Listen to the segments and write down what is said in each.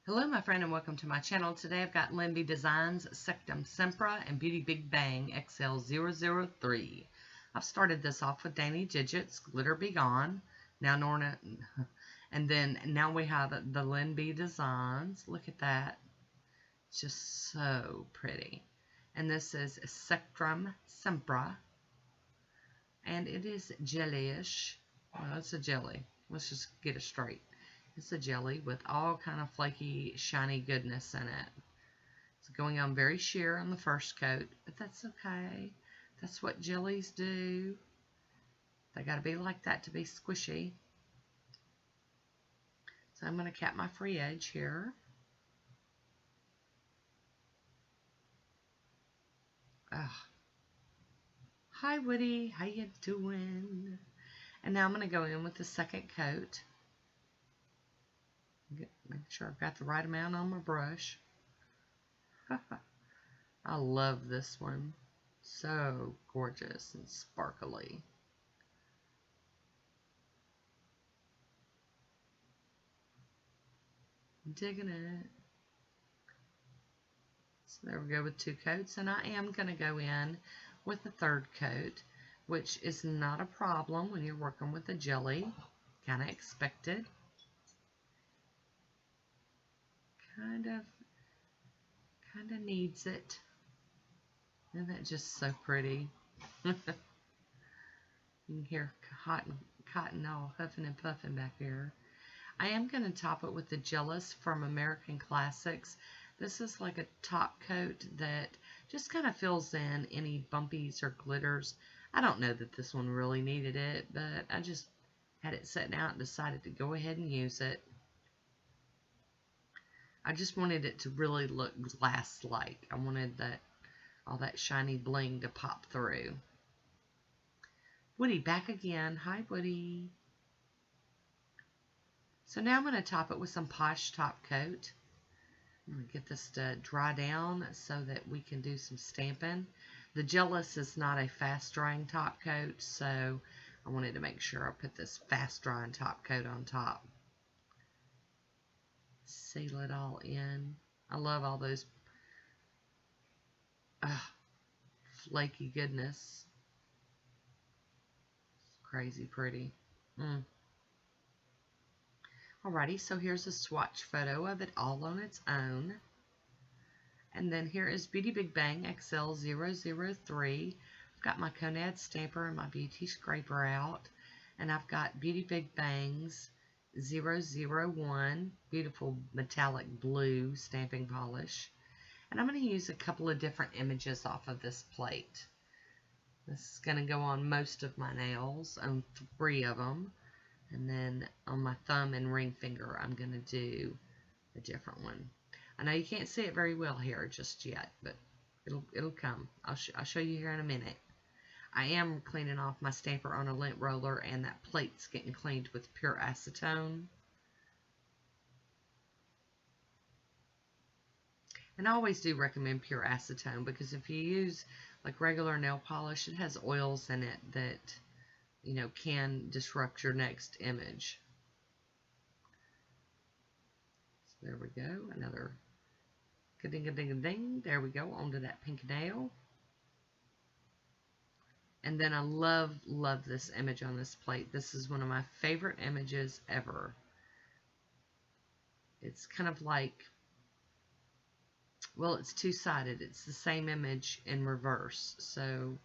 Hello my friend and welcome to my channel. Today I've got Lilly Designs Sectum Sempra and Beauty Big Bang XL003. I've started this off with Dainty Digits, Glitter Be Gone, and then now we have the Lilly Designs. Look at that. It's just so pretty. And this is Sectum Sempra. And it is jellyish. Well, it's a jelly. Let's just get it straight. It's a jelly with all kind of flaky, shiny goodness in it. It's going on very sheer on the first coat, but that's okay. That's what jellies do. They got to be like that to be squishy. So I'm going to cap my free edge here. Hi Woody, how you doing? And now I'm going to go in with the second coat. Make sure I've got the right amount on my brush. I love this one. So gorgeous and sparkly. I'm digging it. So there we go with two coats. And I am going to go in with the third coat, which is not a problem when you're working with a jelly. Kind of expected. Kind of needs it. Isn't that just so pretty? You can hear cotton all huffing and puffing back here. I am going to top it with the Jealous from American Classics. This is like a top coat that just kind of fills in any bumpies or glitters. I don't know that this one really needed it, but I just had it sitting out and decided to go ahead and use it. I just wanted it to really look glass-like. I wanted all that shiny bling to pop through. Woody back again. Hi, Woody. So now I'm going to top it with some Poshe top coat. I'm going to get this to dry down so that we can do some stamping. The Jealous is not a fast-drying top coat, so I wanted to make sure I put this fast-drying top coat on top. Seal it all in. I love all those flaky goodness. It's crazy pretty. Alrighty, so here's a swatch photo of it all on its own. And then here is Beauty Big Bang XL003. I've got my Conad stamper and my beauty scraper out. And I've got Beauty Big Bangs 001, beautiful metallic blue stamping polish. And I'm going to use a couple of different images off of this plate. This is going to go on most of my nails, on 3 of them. And then on my thumb and ring finger, I'm going to do a different one. I know you can't see it very well here just yet, but it'll come. I'll show you here in a minute. I am cleaning off my stamper on a lint roller, and that plate's getting cleaned with pure acetone. And I always do recommend pure acetone, because if you use like regular nail polish, it has oils in it that, you know, can disrupt your next image. So there we go. Another ka-ding-a-ding-a-ding. There we go, onto that pink nail. And then I love this image on this plate. This is one of my favorite images ever. It's kind of like, well, it's two-sided. It's the same image in reverse. So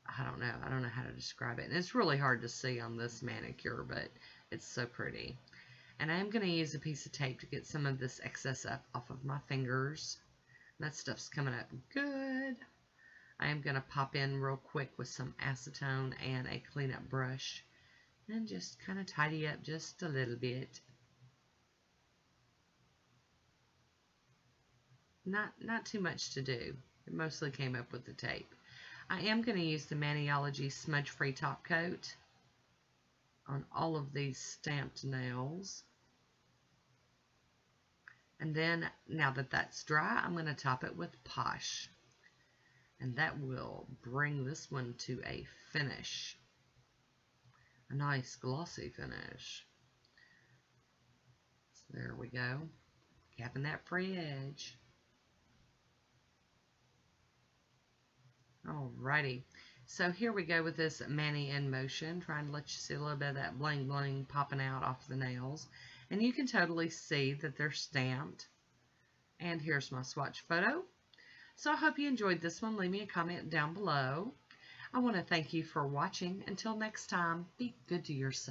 I don't know how to describe it. And it's really hard to see on this manicure, but it's so pretty. And I am going to use a piece of tape to get some of this excess up off of my fingers. That stuff's coming up good. I am going to pop in real quick with some acetone and a cleanup brush and just kind of tidy up just a little bit. Not too much to do. It mostly came up with the tape. I am going to use the Maniology Smudge Free Top Coat on all of these stamped nails. And then, now that that's dry, I'm going to top it with Poshe. And that will bring this one to a finish. A nice glossy finish. So there we go. having that free edge. Alrighty, so here we go with this mani in motion, trying to let you see a little bit of that bling bling popping out off the nails. And you can totally see that they're stamped. And here's my swatch photo. So I hope you enjoyed this one. Leave me a comment down below. I want to thank you for watching. Until next time, be good to yourself.